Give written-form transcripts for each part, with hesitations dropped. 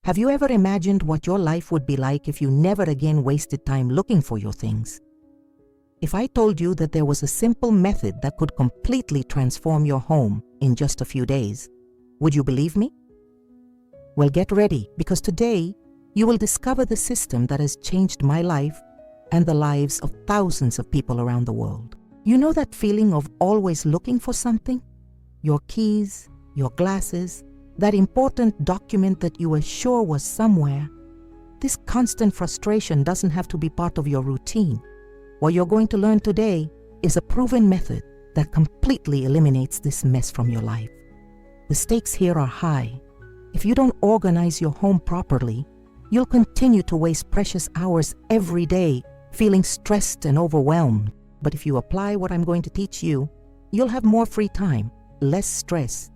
Have you ever imagined what your life would be like if you never again wasted time looking for your things? If I told you that there was a simple method that could completely transform your home in just a few days, would you believe me? Well, get ready, because today you will discover the system that has changed my life and the lives of thousands of people around the world. You know that feeling of always looking for something? Your keys, your glasses, that important document that you were sure was somewhere. This constant frustration doesn't have to be part of your routine. What you're going to learn today is a proven method that completely eliminates this mess from your life. The stakes here are high. If you don't organize your home properly, you'll continue to waste precious hours every day feeling stressed and overwhelmed. But if you apply what I'm going to teach you, you'll have more free time, less stress,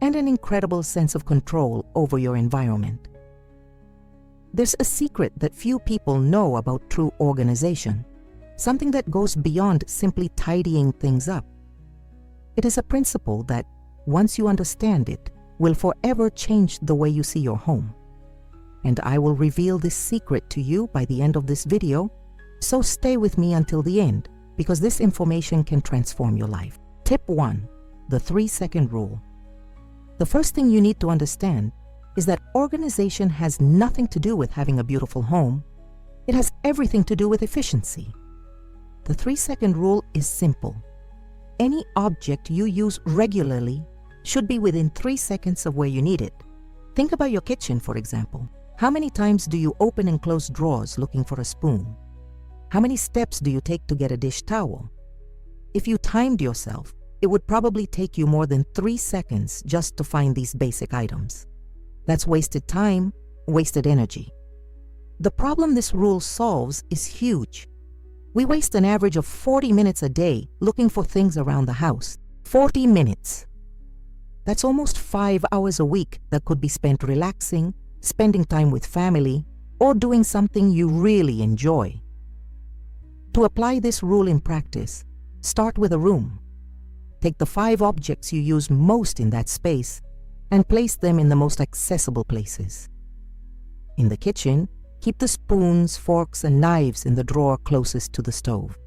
and an incredible sense of control over your environment. There's a secret that few people know about true organization, something that goes beyond simply tidying things up. It is a principle that, once you understand it, will forever change the way you see your home. And I will reveal this secret to you by the end of this video, so stay with me until the end, because this information can transform your life. Tip 1. The 3-second rule. The first thing you need to understand is that organization has nothing to do with having a beautiful home. It has everything to do with efficiency. The 3-second rule is simple. Any object you use regularly should be within 3 seconds of where you need it. Think about your kitchen, for example. How many times do you open and close drawers looking for a spoon? How many steps do you take to get a dish towel? If you timed yourself, it would probably take you more than 3 seconds just to find these basic items. That's wasted time, wasted energy. The problem this rule solves is huge. We waste an average of 40 minutes a day looking for things around the house. 40 minutes. That's almost 5 hours a week that could be spent relaxing, spending time with family, or doing something you really enjoy. To apply this rule in practice, start with a room. Take the 5 objects you use most in that space and place them in the most accessible places. In the kitchen, keep the spoons, forks, and knives in the drawer closest to the stove.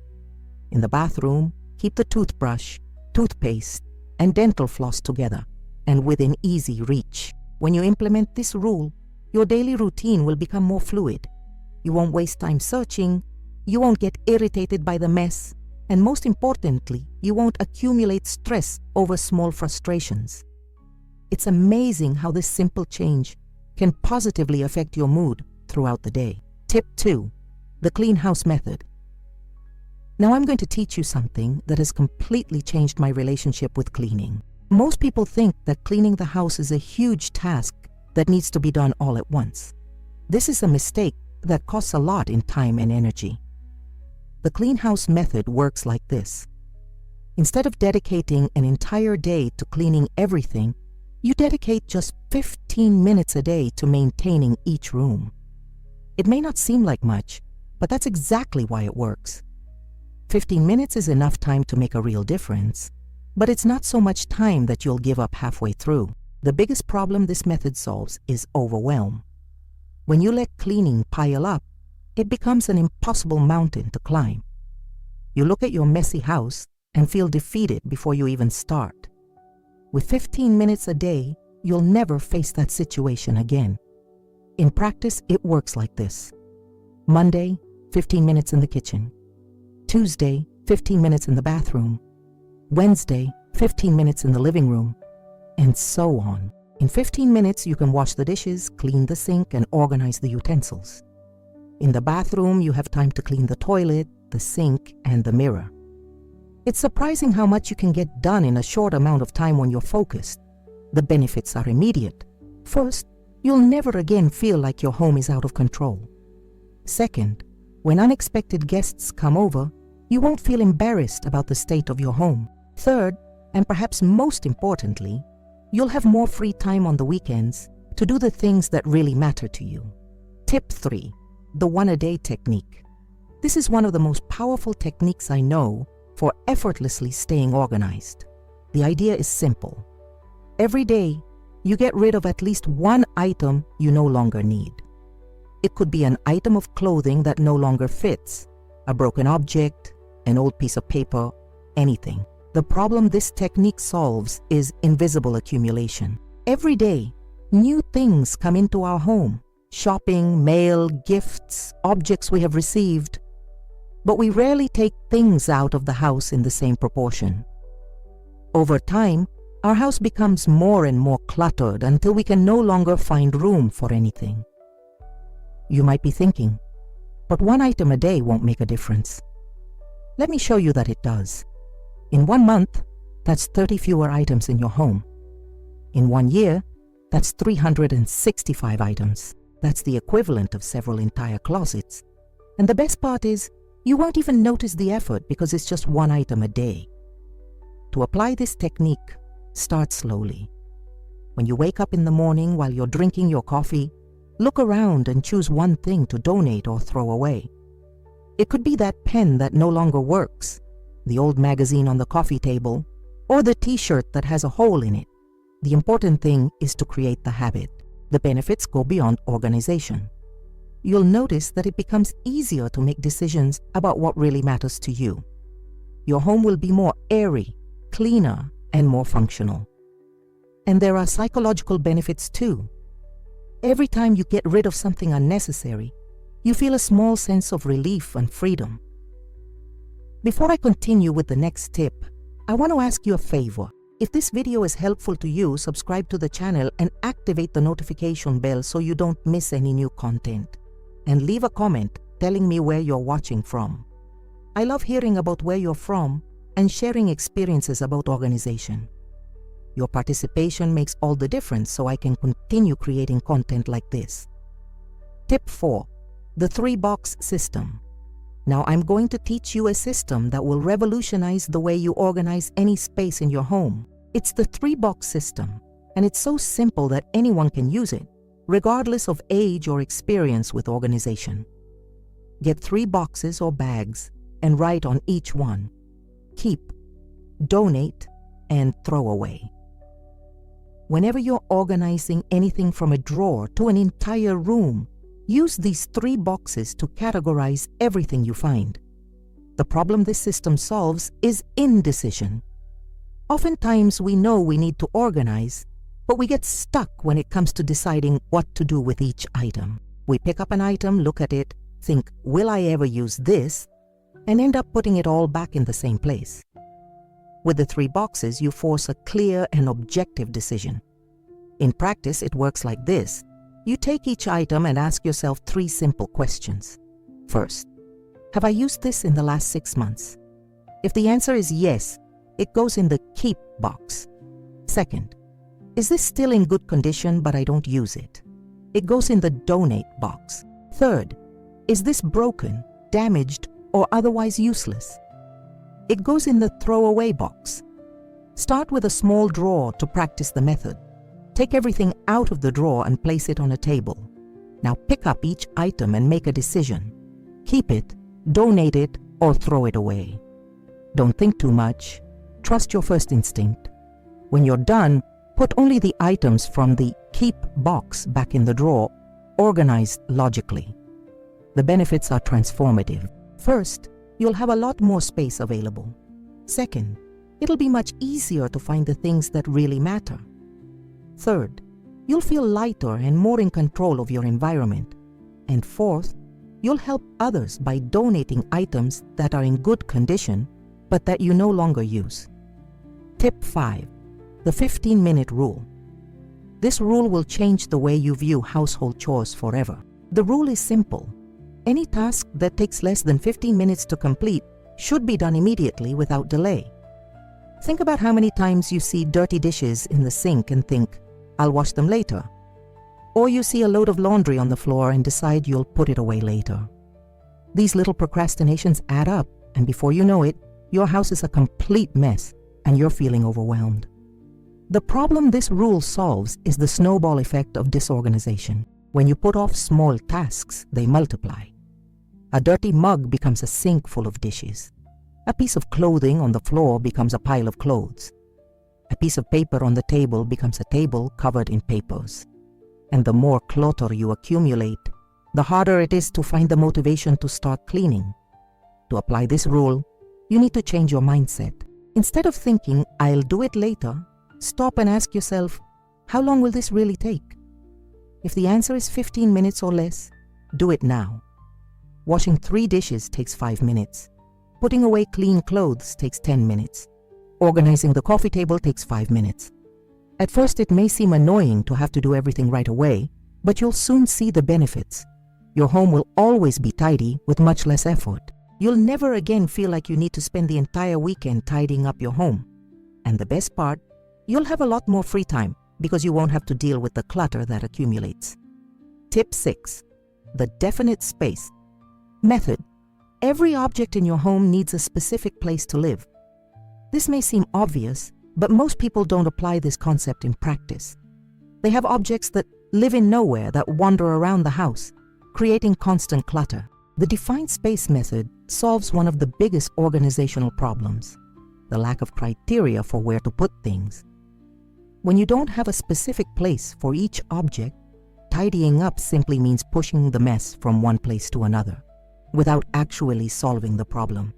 In the bathroom, keep the toothbrush, toothpaste, and dental floss together and within easy reach. When you implement this rule, your daily routine will become more fluid. You won't waste time searching, you won't get irritated by the mess, and most importantly, you won't accumulate stress over small frustrations. It's amazing how this simple change can positively affect your mood throughout the day. Tip 2. The Cleanhouse Method. Now I'm going to teach you something that has completely changed my relationship with cleaning. Most people think that cleaning the house is a huge task that needs to be done all at once. This is a mistake that costs a lot in time and energy. The Cleanhouse Method works like this. Instead of dedicating an entire day to cleaning everything, you dedicate just 15 minutes a day to maintaining each room. It may not seem like much, but that's exactly why it works. 15 minutes is enough time to make a real difference, but it's not so much time that you'll give up halfway through. The biggest problem this method solves is overwhelm. When you let cleaning pile up, it becomes an impossible mountain to climb. You look at your messy house and feel defeated before you even start. With 15 minutes a day, you'll never face that situation again. In practice, it works like this. Monday, 15 minutes in the kitchen. Tuesday, 15 minutes in the bathroom. Wednesday, 15 minutes in the living room, and so on. In 15 minutes, you can wash the dishes, clean the sink, and organize the utensils. In the bathroom, you have time to clean the toilet, the sink, and the mirror. It's surprising how much you can get done in a short amount of time when you're focused. The benefits are immediate. First, you'll never again feel like your home is out of control. Second, when unexpected guests come over, you won't feel embarrassed about the state of your home. Third, and perhaps most importantly, you'll have more free time on the weekends to do the things that really matter to you. Tip 3. The 1-a-day technique. This is one of the most powerful techniques I know for effortlessly staying organized. The idea is simple. Every day, you get rid of at least one item you no longer need. It could be an item of clothing that no longer fits, a broken object, an old piece of paper, anything. The problem this technique solves is invisible accumulation. Every day, new things come into our home: shopping, mail, gifts, objects we have received. But we rarely take things out of the house in the same proportion. Over time, our house becomes more and more cluttered until we can no longer find room for anything. You might be thinking, but one item a day won't make a difference. Let me show you that it does. In 1 month, that's 30 fewer items in your home. In 1 year, that's 365 items. That's the equivalent of several entire closets. And the best part is, you won't even notice the effort because it's just one item a day. To apply this technique, start slowly. When you wake up in the morning while you're drinking your coffee, look around and choose one thing to donate or throw away. It could be that pen that no longer works, the old magazine on the coffee table, or the t-shirt that has a hole in it. The important thing is to create the habit. The benefits go beyond organization. You'll notice that it becomes easier to make decisions about what really matters to you. Your home will be more airy, cleaner, and more functional. And there are psychological benefits too. Every time you get rid of something unnecessary, you feel a small sense of relief and freedom. Before I continue with the next tip, I want to ask you a favor. If this video is helpful to you, subscribe to the channel and activate the notification bell so you don't miss any new content. And leave a comment telling me where you're watching from. I love hearing about where you're from and sharing experiences about organization. Your participation makes all the difference so I can continue creating content like this. Tip 4. The 3-box system. Now I'm going to teach you a system that will revolutionize the way you organize any space in your home. It's the 3-box system, and it's so simple that anyone can use it, regardless of age or experience with organization. Get 3 boxes or bags and write on each one: keep, donate, and throw away. Whenever you're organizing anything from a drawer to an entire room, use these 3 boxes to categorize everything you find. The problem this system solves is indecision. Oftentimes we know we need to organize, but we get stuck when it comes to deciding what to do with each item. We pick up an item, look at it, think, will I ever use this? And end up putting it all back in the same place. With the 3 boxes, you force a clear and objective decision. In practice, it works like this. You take each item and ask yourself 3 simple questions. First, have I used this in the last 6 months? If the answer is yes, it goes in the keep box. Second, is this still in good condition but I don't use it? It goes in the donate box. Third, is this broken, damaged, or otherwise useless? It goes in the throw away box. Start with a small drawer to practice the method. Take everything out of the drawer and place it on a table. Now pick up each item and make a decision. Keep it, donate it, or throw it away. Don't think too much. Trust your first instinct. When you're done, put only the items from the keep box back in the drawer, organized logically. The benefits are transformative. First, you'll have a lot more space available. Second, it'll be much easier to find the things that really matter. Third, you'll feel lighter and more in control of your environment. And fourth, you'll help others by donating items that are in good condition but that you no longer use. Tip 5. The 15-minute rule. This rule will change the way you view household chores forever. The rule is simple. Any task that takes less than 15 minutes to complete should be done immediately without delay. Think about how many times you see dirty dishes in the sink and think, I'll wash them later. Or you see a load of laundry on the floor and decide you'll put it away later. These little procrastinations add up, and before you know it, your house is a complete mess and you're feeling overwhelmed. The problem this rule solves is the snowball effect of disorganization. When you put off small tasks, they multiply. A dirty mug becomes a sink full of dishes. A piece of clothing on the floor becomes a pile of clothes. A piece of paper on the table becomes a table covered in papers. And the more clutter you accumulate, the harder it is to find the motivation to start cleaning. To apply this rule, you need to change your mindset. Instead of thinking, "I'll do it later," stop and ask yourself, how long will this really take? If the answer is 15 minutes or less, do it now. Washing 3 dishes takes 5 minutes. Putting away clean clothes takes 10 minutes. Organizing the coffee table takes 5 minutes. At first, it may seem annoying to have to do everything right away, but you'll soon see the benefits. Your home will always be tidy with much less effort. You'll never again feel like you need to spend the entire weekend tidying up your home. And the best part, you'll have a lot more free time because you won't have to deal with the clutter that accumulates. Tip 6. The definite space method. Every object in your home needs a specific place to live. This may seem obvious, but most people don't apply this concept in practice. They have objects that live in nowhere, that wander around the house, creating constant clutter. The defined space method solves one of the biggest organizational problems: the lack of criteria for where to put things. When you don't have a specific place for each object, tidying up simply means pushing the mess from one place to another, without actually solving the problem.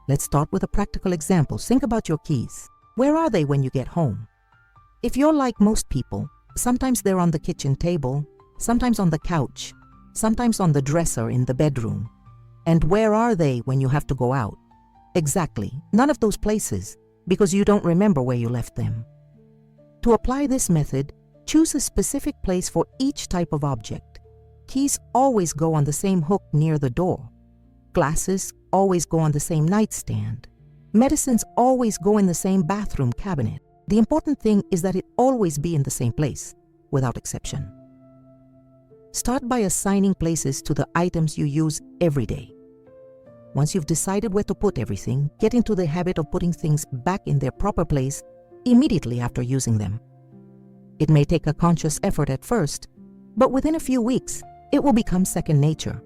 Let's start with a practical example. Think about your keys. Where are they when you get home? If you're like most people, sometimes they're on the kitchen table, sometimes on the couch, sometimes on the dresser in the bedroom. And where are they when you have to go out? Exactly, none of those places, because you don't remember where you left them. To apply this method, choose a specific place for each type of object. Keys always go on the same hook near the door. Glasses always go on the same nightstand. Medicines always go in the same bathroom cabinet. The important thing is that it always be in the same place, without exception. Start by assigning places to the items you use every day. Once you've decided where to put everything, get into the habit of putting things back in their proper place immediately after using them. It may take a conscious effort at first, but within a few weeks, it will become second nature.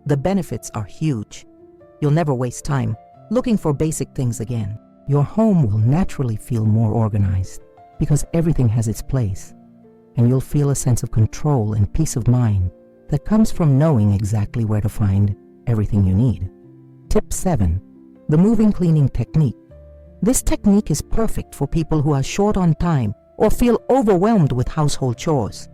The benefits are huge. You'll never waste time looking for basic things again. Your home will naturally feel more organized because everything has its place, and you'll feel a sense of control and peace of mind that comes from knowing exactly where to find everything you need. Tip 7. The moving cleaning technique. This technique is perfect for people who are short on time or feel overwhelmed with household chores.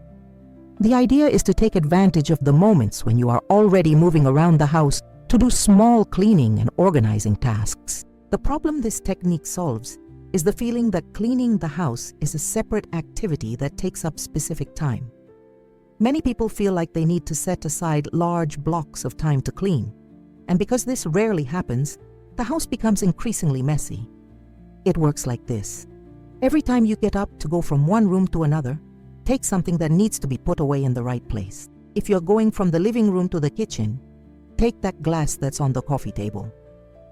The idea is to take advantage of the moments when you are already moving around the house to do small cleaning and organizing tasks. The problem this technique solves is the feeling that cleaning the house is a separate activity that takes up specific time. Many people feel like they need to set aside large blocks of time to clean, and because this rarely happens, the house becomes increasingly messy. It works like this. Every time you get up to go from one room to another, take something that needs to be put away in the right place. If you're going from the living room to the kitchen, take that glass that's on the coffee table.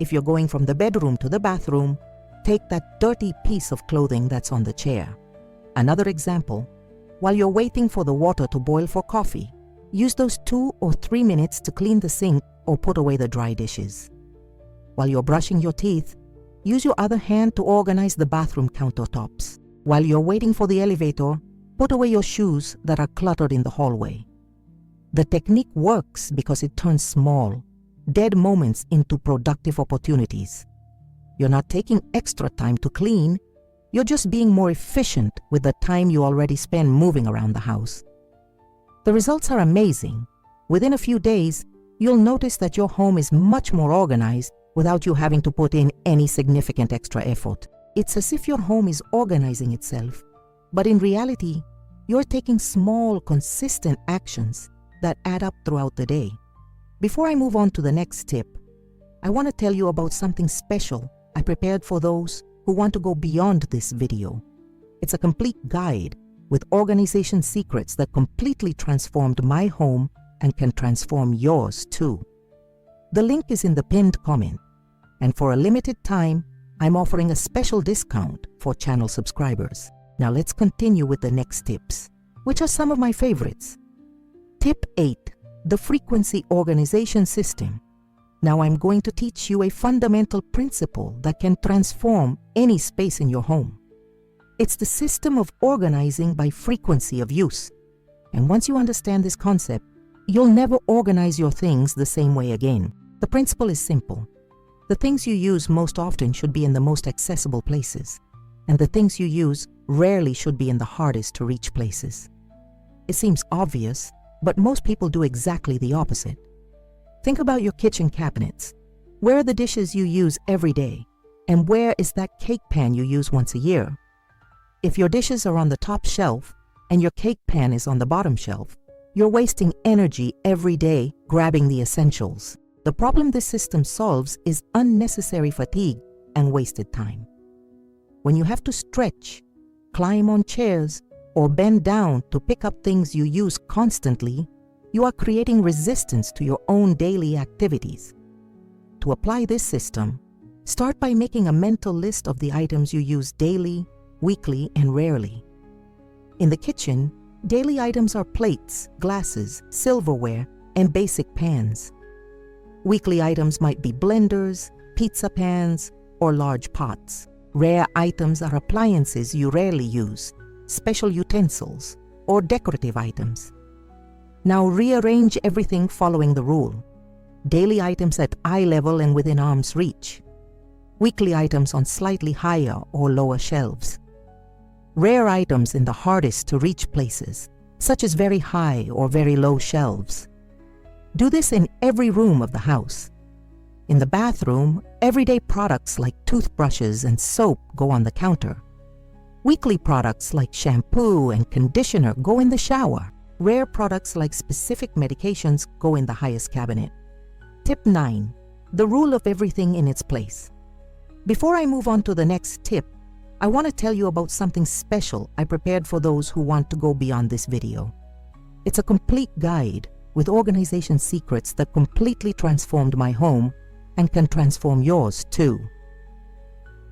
If you're going from the bedroom to the bathroom, take that dirty piece of clothing that's on the chair. Another example, while you're waiting for the water to boil for coffee, use those 2 or 3 minutes to clean the sink or put away the dry dishes. While you're brushing your teeth, use your other hand to organize the bathroom countertops. While you're waiting for the elevator, put away your shoes that are cluttered in the hallway. The technique works because it turns small, dead moments into productive opportunities. You're not taking extra time to clean, you're just being more efficient with the time you already spend moving around the house. The results are amazing. Within a few days, you'll notice that your home is much more organized without you having to put in any significant extra effort. It's as if your home is organizing itself, but in reality, you're taking small, consistent actions that add up throughout the day. Before I move on to the next tip, I want to tell you about something special I prepared for those who want to go beyond this video. It's a complete guide with organization secrets that completely transformed my home and can transform yours too. The link is in the pinned comment, and for a limited time, I'm offering a special discount for channel subscribers. Now let's continue with the next tips, which are some of my favorites. Tip 8. The frequency organization system. Now I'm going to teach you a fundamental principle that can transform any space in your home. It's the system of organizing by frequency of use. And once you understand this concept, you'll never organize your things the same way again. The principle is simple. The things you use most often should be in the most accessible places, and the things you use rarely should be in the hardest to reach places. It seems obvious, but most people do exactly the opposite. Think about your kitchen cabinets. Where are the dishes you use every day? And where is that cake pan you use once a year? If your dishes are on the top shelf and your cake pan is on the bottom shelf, you're wasting energy every day grabbing the essentials. The problem this system solves is unnecessary fatigue and wasted time. When you have to stretch, climb on chairs, or bend down to pick up things you use constantly, you are creating resistance to your own daily activities. To apply this system, start by making a mental list of the items you use daily, weekly, and rarely. In the kitchen, daily items are plates, glasses, silverware, and basic pans. Weekly items might be blenders, pizza pans, or large pots. Rare items are appliances you rarely use, special utensils, or decorative items. Now rearrange everything following the rule. Daily items at eye level and within arm's reach. Weekly items on slightly higher or lower shelves. Rare items in the hardest to reach places, such as very high or very low shelves. Do this in every room of the house. In the bathroom, everyday products like toothbrushes and soap go on the counter. Weekly products like shampoo and conditioner go in the shower. Rare products like specific medications go in the highest cabinet. Tip 9. The rule of everything in its place. Before I move on to the next tip, I want to tell you about something special I prepared for those who want to go beyond this video. It's a complete guide with organization secrets that completely transformed my home and can transform yours too.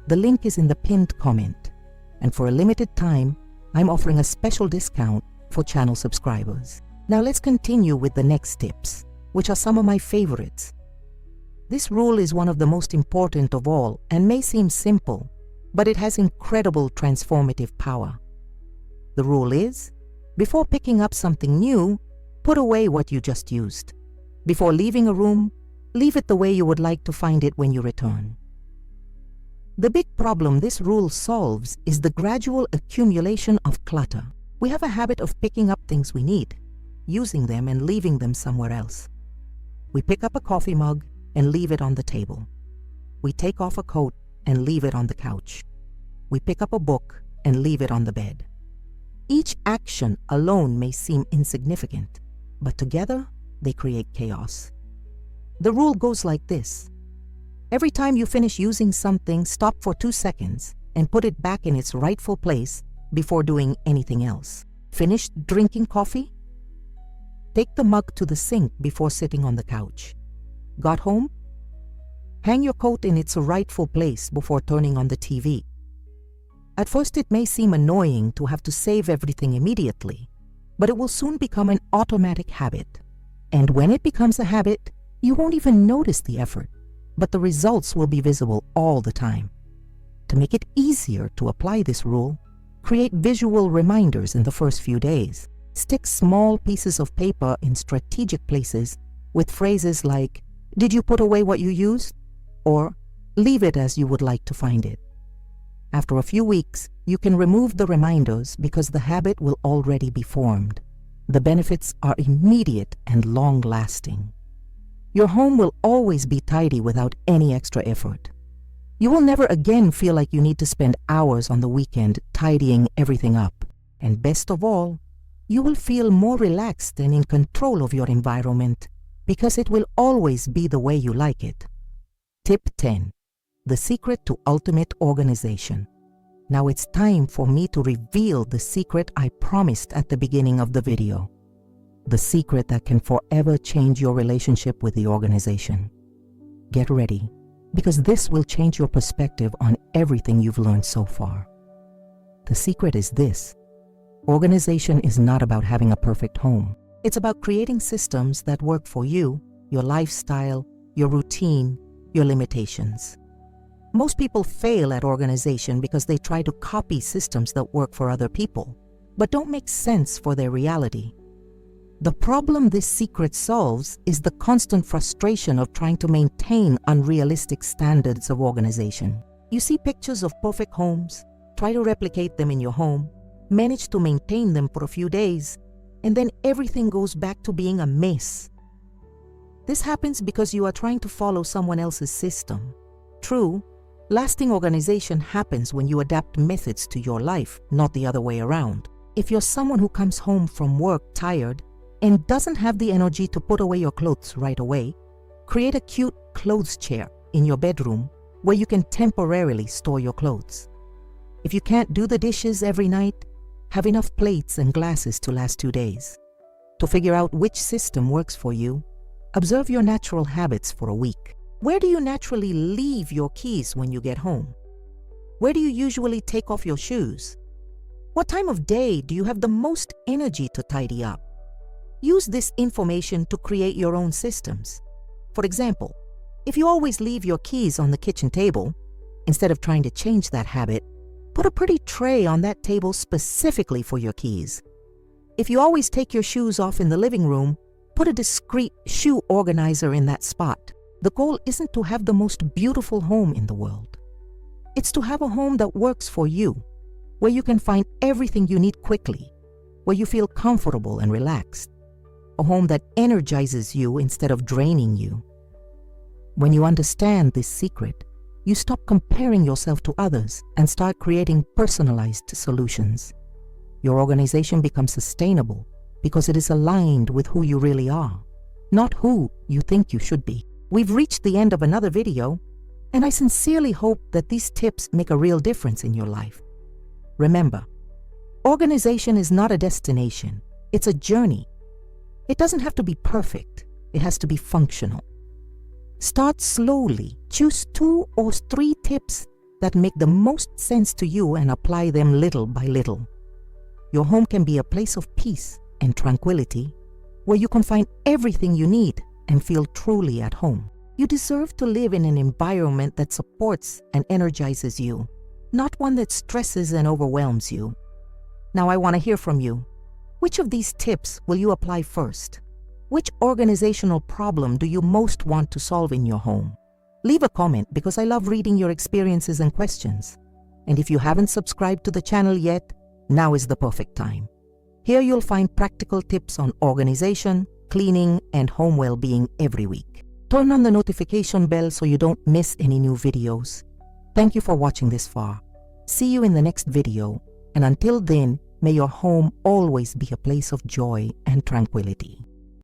The link is in the pinned comment, and for a limited time, I'm offering a special discount for channel subscribers. Now let's continue with the next tips, which are some of my favorites. This rule is one of the most important of all and may seem simple, but it has incredible transformative power. The rule is, before picking up something new, put away what you just used. Before leaving a room, leave it the way you would like to find it when you return. The big problem this rule solves is the gradual accumulation of clutter. We have a habit of picking up things we need, using them and leaving them somewhere else. We pick up a coffee mug and leave it on the table. We take off a coat and leave it on the couch. We pick up a book and leave it on the bed. Each action alone may seem insignificant, but together they create chaos. The rule goes like this. Every time you finish using something, stop for 2 seconds and put it back in its rightful place before doing anything else. Finished drinking coffee? Take the mug to the sink before sitting on the couch. Got home? Hang your coat in its rightful place before turning on the TV. At first it may seem annoying to have to save everything immediately, but it will soon become an automatic habit. And when it becomes a habit, you won't even notice the effort, but the results will be visible all the time. To make it easier to apply this rule, create visual reminders in the first few days. Stick small pieces of paper in strategic places with phrases like, "Did you put away what you used?" or "Leave it as you would like to find it." After a few weeks, you can remove the reminders because the habit will already be formed. The benefits are immediate and long-lasting. Your home will always be tidy without any extra effort. You will never again feel like you need to spend hours on the weekend tidying everything up. And best of all, you will feel more relaxed and in control of your environment because it will always be the way you like it. Tip 10. The secret to ultimate organization. Now it's time for me to reveal the secret I promised at the beginning of the video. The secret that can forever change your relationship with the organization. Get ready, because this will change your perspective on everything you've learned so far. The secret is this. Organization is not about having a perfect home. It's about creating systems that work for you, your lifestyle, your routine, your limitations. Most people fail at organization because they try to copy systems that work for other people, but don't make sense for their reality. The problem this secret solves is the constant frustration of trying to maintain unrealistic standards of organization. You see pictures of perfect homes, try to replicate them in your home, manage to maintain them for a few days, and then everything goes back to being a mess. This happens because you are trying to follow someone else's system. True, lasting organization happens when you adapt methods to your life, not the other way around. If you're someone who comes home from work tired and doesn't have the energy to put away your clothes right away, create a cute clothes chair in your bedroom where you can temporarily store your clothes. If you can't do the dishes every night, have enough plates and glasses to last 2 days. To figure out which system works for you, observe your natural habits for a week. Where do you naturally leave your keys when you get home? Where do you usually take off your shoes? What time of day do you have the most energy to tidy up? Use this information to create your own systems. For example, if you always leave your keys on the kitchen table, instead of trying to change that habit, put a pretty tray on that table specifically for your keys. If you always take your shoes off in the living room, put a discreet shoe organizer in that spot. The goal isn't to have the most beautiful home in the world. It's to have a home that works for you, where you can find everything you need quickly, where you feel comfortable and relaxed. A home that energizes you instead of draining you. When you understand this secret, you stop comparing yourself to others and start creating personalized solutions. Your organization becomes sustainable because it is aligned with who you really are, not who you think you should be. We've reached the end of another video, and I sincerely hope that these tips make a real difference in your life. Remember, organization is not a destination, it's a journey. It doesn't have to be perfect, it has to be functional. Start slowly, choose 2 or 3 tips that make the most sense to you and apply them little by little. Your home can be a place of peace and tranquility, where you can find everything you need and feel truly at home. You deserve to live in an environment that supports and energizes you, not one that stresses and overwhelms you. Now I want to hear from you. Which of these tips will you apply first? Which organizational problem do you most want to solve in your home? Leave a comment because I love reading your experiences and questions. And if you haven't subscribed to the channel yet, now is the perfect time. Here you'll find practical tips on organization, cleaning, and home well-being every week. Turn on the notification bell so you don't miss any new videos. Thank you for watching this far. See you in the next video, and until then, may your home always be a place of joy and tranquility.